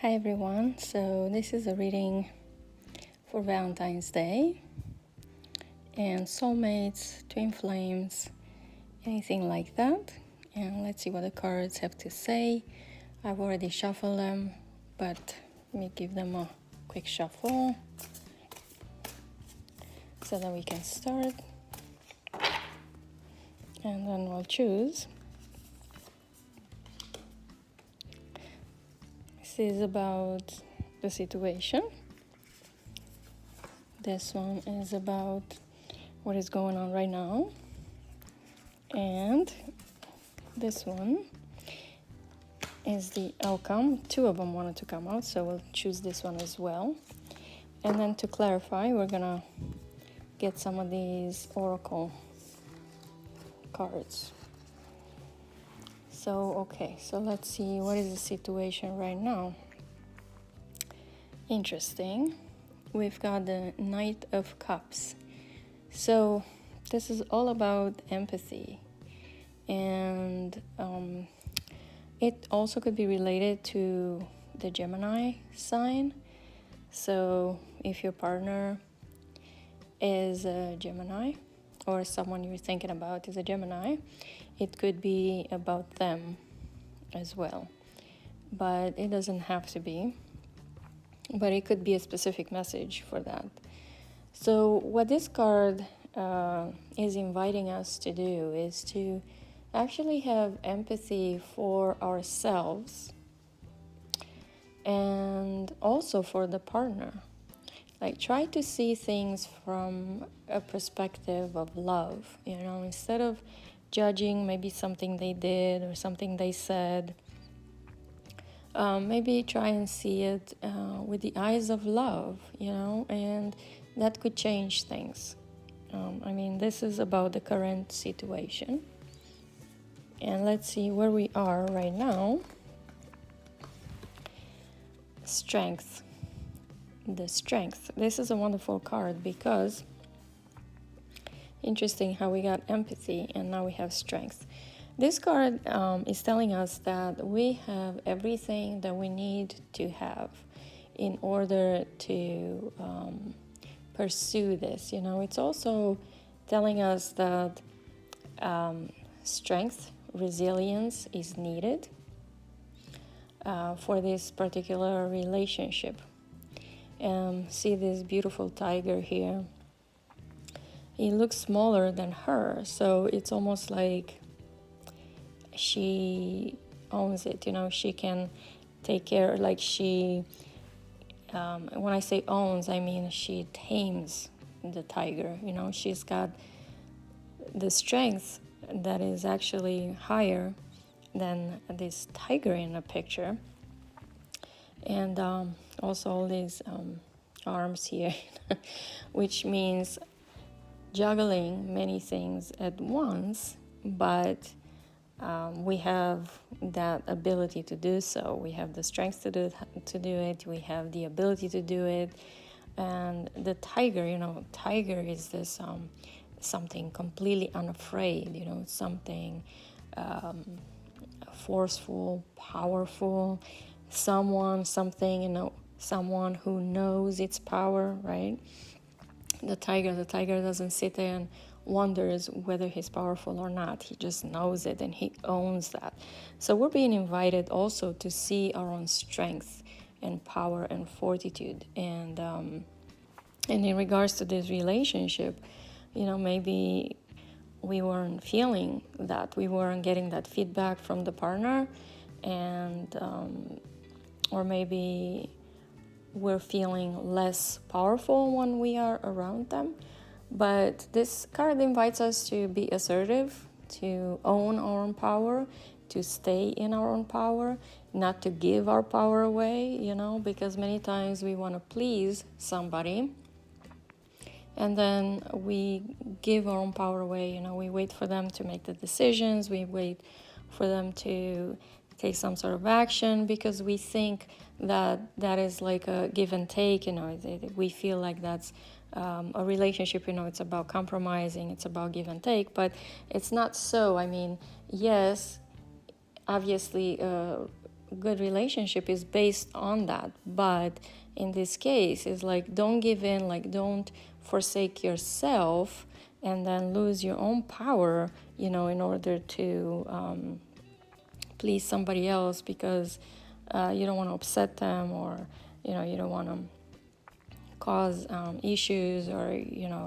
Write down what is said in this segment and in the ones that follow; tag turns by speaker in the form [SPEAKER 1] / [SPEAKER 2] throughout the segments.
[SPEAKER 1] Hi everyone, so this is a reading for Valentine's Day and soulmates, twin flames, anything like that. And let's see what the cards have to say. I've already shuffled them, but let me give them a quick shuffle so that we can start. And then we'll choose. This is about the situation. This one is about what is going on right now. And this one is the outcome. Two of them wanted to come out, so we'll choose this one as well. And then to clarify, we're gonna get some of these oracle cards. So let's see, what is the situation right now? Interesting. We've got the Knight of Cups. So this is all about empathy. And it also could be related to the Gemini sign. So if your partner is a Gemini, or someone you're thinking about is a Gemini, it could be about them as well. But it doesn't have to be. But it could be a specific message for that. So what this card is inviting us to do is to actually have empathy for ourselves and also for the partner. Like, try to see things from a perspective of love, instead of judging maybe something they did or something they said. Maybe try and see it with the eyes of love, and that could change things. This is about the current situation. And let's see where we are right now. Strength. The Strength. This is a wonderful card because interesting how we got empathy and now we have strength. This card is telling us that we have everything that we need to have in order to pursue this. It's also telling us that strength, resilience is needed for this particular relationship. See this beautiful tiger here. He looks smaller than her, so it's almost like she owns it. She can take care, like she when I say owns, I mean she tames the tiger. She's got the strength that is actually higher than this tiger in the picture. And also all these arms here, which means juggling many things at once, but we have that ability to do so. We have the strength to do it. We have the ability to do it. And the tiger, tiger is this something completely unafraid. Something forceful, powerful. Someone who knows its power, right? The tiger doesn't sit there and wonders whether he's powerful or not. He just knows it and he owns that. So we're being invited also to see our own strength and power and fortitude. And in regards to this relationship, maybe we weren't feeling that. We weren't getting that feedback from the partner, and or maybe we're feeling less powerful when we are around them. But this card invites us to be assertive, to own our own power, to stay in our own power, not to give our power away, because many times we want to please somebody and then we give our own power away. We wait for them to make the decisions, we wait for them to take some sort of action because we think that is like a give and take. We feel like that's a relationship. It's about compromising, it's about give and take, but it's not so. Yes, obviously good relationship is based on that. But in this case, it's like, don't give in, like, don't forsake yourself and then lose your own power, in order to please somebody else, because you don't want to upset them, or you don't want to cause issues, or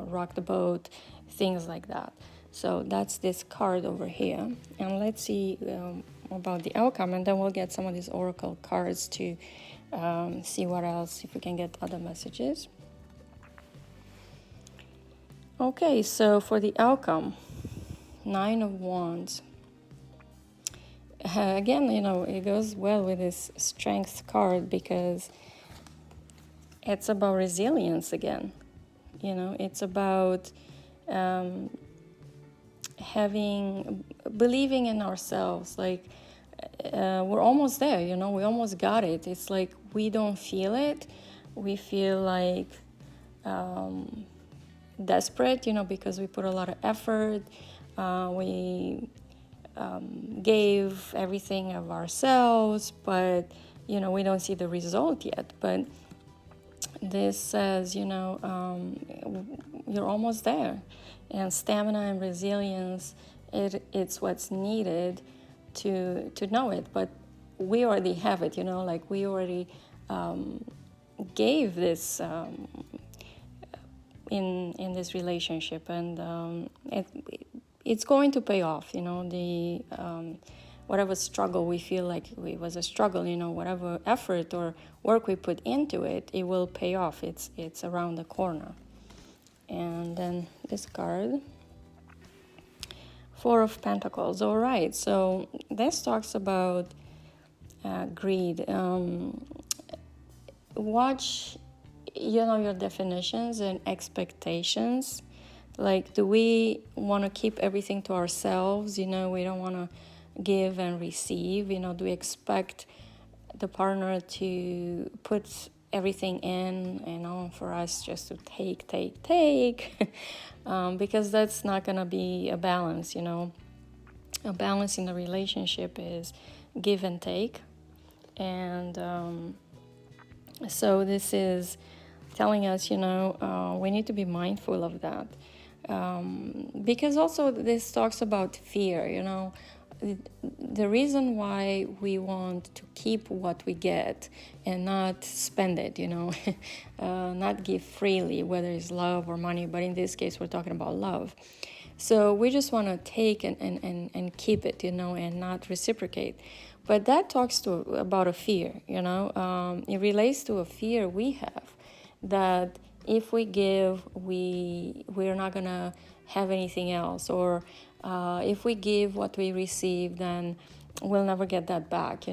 [SPEAKER 1] rock the boat, things like that. So that's this card over here. And let's see about the outcome, and then we'll get some of these oracle cards to see what else, if we can get other messages. Okay, so for the outcome, 9 of Wands. Again, it goes well with this strength card, because it's about resilience again. It's about believing in ourselves. Like, we're almost there, we almost got it. It's like we don't feel it. We feel like desperate, because we put a lot of effort. We gave everything of ourselves, but we don't see the result yet. But this says, you're almost there, and stamina and resilience, it's what's needed to know it. But we already have it, like we already gave this in this relationship, and it's going to pay off. The whatever struggle we feel like it was a struggle, whatever effort or work we put into it, it will pay off. It's around the corner. And then this card, 4 of Pentacles. All right, so this talks about greed. Watch, your definitions and expectations. Like, do we want to keep everything to ourselves? We don't want to give and receive. Do we expect the partner to put everything in, for us just to take? Because that's not going to be a balance. A balance in the relationship is give and take. And so this is telling us, we need to be mindful of that. Because also this talks about fear. The reason why we want to keep what we get and not spend it, not give freely, whether it's love or money, but in this case we're talking about love. So we just want to take and keep it, and not reciprocate. But that talks about a fear, it relates to a fear we have, that if we give, we're not gonna have anything else, or if we give what we receive, then we'll never get that back,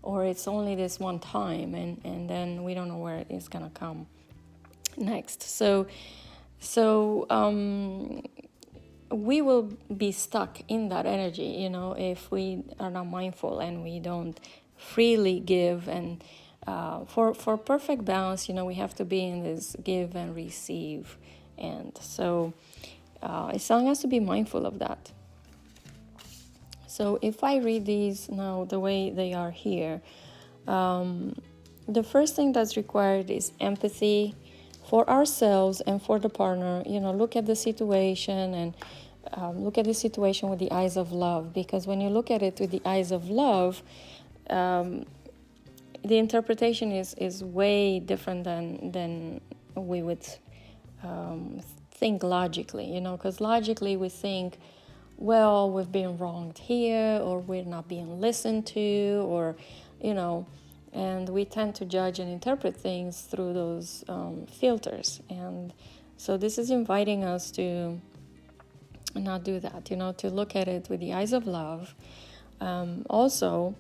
[SPEAKER 1] or it's only this one time, and then we don't know where it's gonna come next. So we will be stuck in that energy, if we are not mindful and we don't freely give. And for perfect balance, we have to be in this give and receive. And so it's telling us to be mindful of that. So if I read these now the way they are here, the first thing that's required is empathy for ourselves and for the partner. Look at the situation and look at the situation with the eyes of love. Because when you look at it with the eyes of love, the interpretation is way different than we would think logically, because logically we think, well, we've been wronged here, or we're not being listened to, or, and we tend to judge and interpret things through those filters. And so this is inviting us to not do that, to look at it with the eyes of love. Also,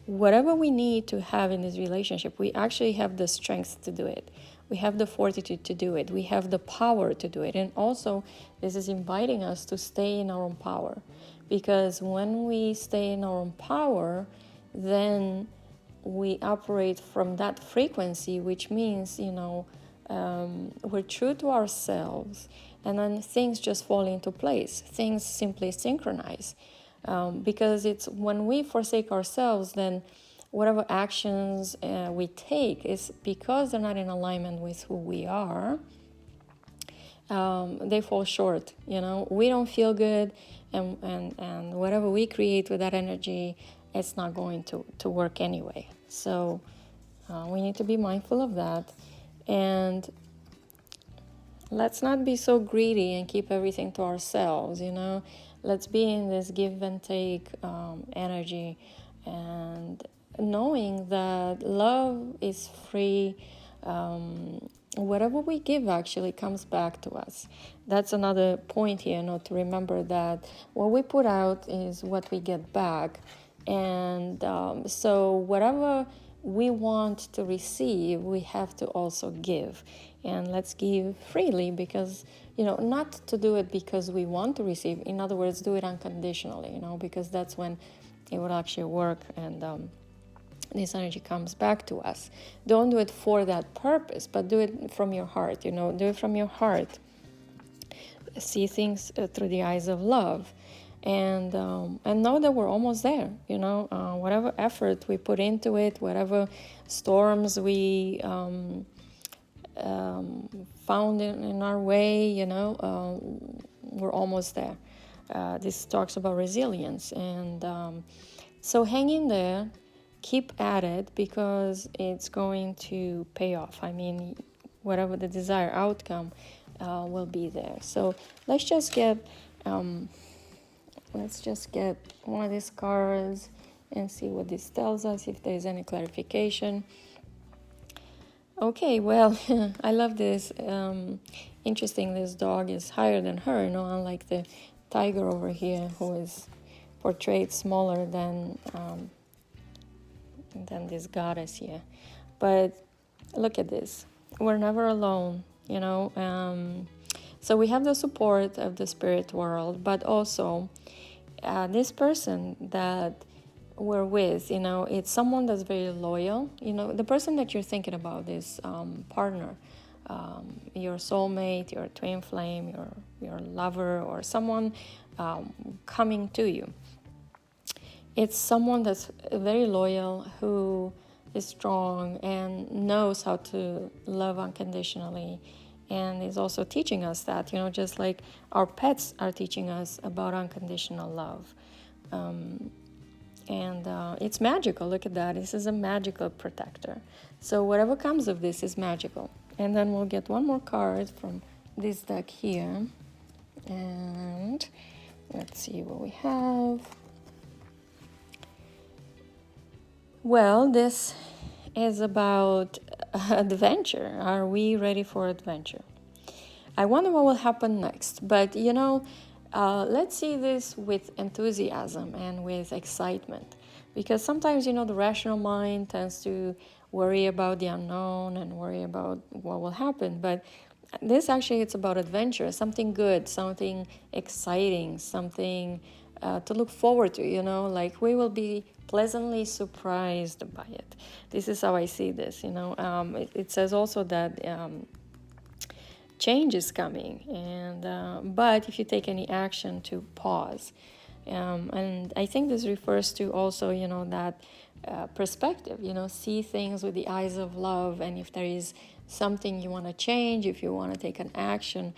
[SPEAKER 1] whatever we need to have in this relationship, we actually have the strength to do it. We have the fortitude to do it. We have the power to do it. And also, this is inviting us to stay in our own power. Because when we stay in our own power, then we operate from that frequency, which means, we're true to ourselves. And then things just fall into place. Things simply synchronize. Because it's when we forsake ourselves, then whatever actions we take is because they're not in alignment with who we are. They fall short. We don't feel good, and whatever we create with that energy, it's not going to work anyway. So we need to be mindful of that, and let's not be so greedy and keep everything to ourselves. Let's be in this give and take energy, and knowing that love is free. Whatever we give actually comes back to us. That's another point here, to remember that what we put out is what we get back. And so whatever we want to receive, we have to also give. And let's give freely, because, not to do it because we want to receive. In other words, do it unconditionally, because that's when it would actually work, and this energy comes back to us. Don't do it for that purpose, but do it from your heart. Do it from your heart. See things through the eyes of love, and know that we're almost there. Whatever effort we put into it, whatever storms we found in our way, we're almost there. This talks about resilience, and so hang in there. Keep at it, because it's going to pay off. I mean, whatever the desired outcome will be there. So let's just get one of these cards and see what this tells us, if there's any clarification. Okay, well, I love this. Interesting, this dog is higher than her, unlike the tiger over here, who is portrayed smaller than this goddess here. But look at this. We're never alone, so we have the support of the spirit world, but also this person that we're with, it's someone that's very loyal. The person that you're thinking about, this partner, your soulmate, your twin flame, your lover, or someone coming to you. It's someone that's very loyal, who is strong and knows how to love unconditionally, and is also teaching us that, just like our pets are teaching us about unconditional love. And it's magical. Look at that. This is a magical protector. So whatever comes of this is magical. And then we'll get one more card from this deck here. And let's see what we have. Well, this is about adventure. Are we ready for adventure? I wonder what will happen next. But, let's see this with enthusiasm and with excitement. Because sometimes, the rational mind tends to worry about the unknown and worry about what will happen. But this actually, it's about adventure, something good, something exciting, something to look forward to, like we will be pleasantly surprised by it. This is how I see this, it says also that change is coming, and but if you take any action, to pause. And I think this refers to also, that perspective, see things with the eyes of love. And if there is something you want to change, if you want to take an action,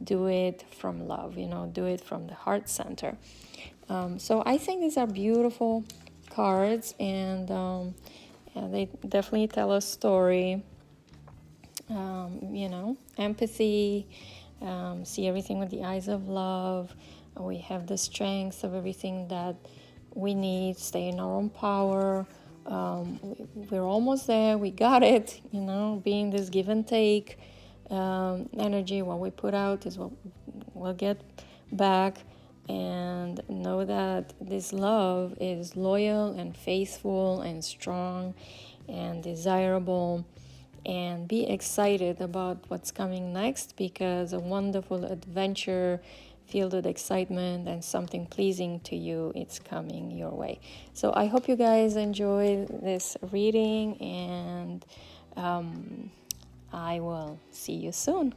[SPEAKER 1] do it from love, do it from the heart center. So I think these are beautiful cards, and they definitely tell a story. Empathy, see everything with the eyes of love. We have the strength of everything that we need, stay in our own power. We're almost there, we got it, being this give and take energy. What we put out is what we'll get back. And know that this love is loyal and faithful and strong and desirable. And be excited about what's coming next, because a wonderful adventure filled with excitement and something pleasing to you, it's coming your way. So I hope you guys enjoyed this reading, and I will see you soon.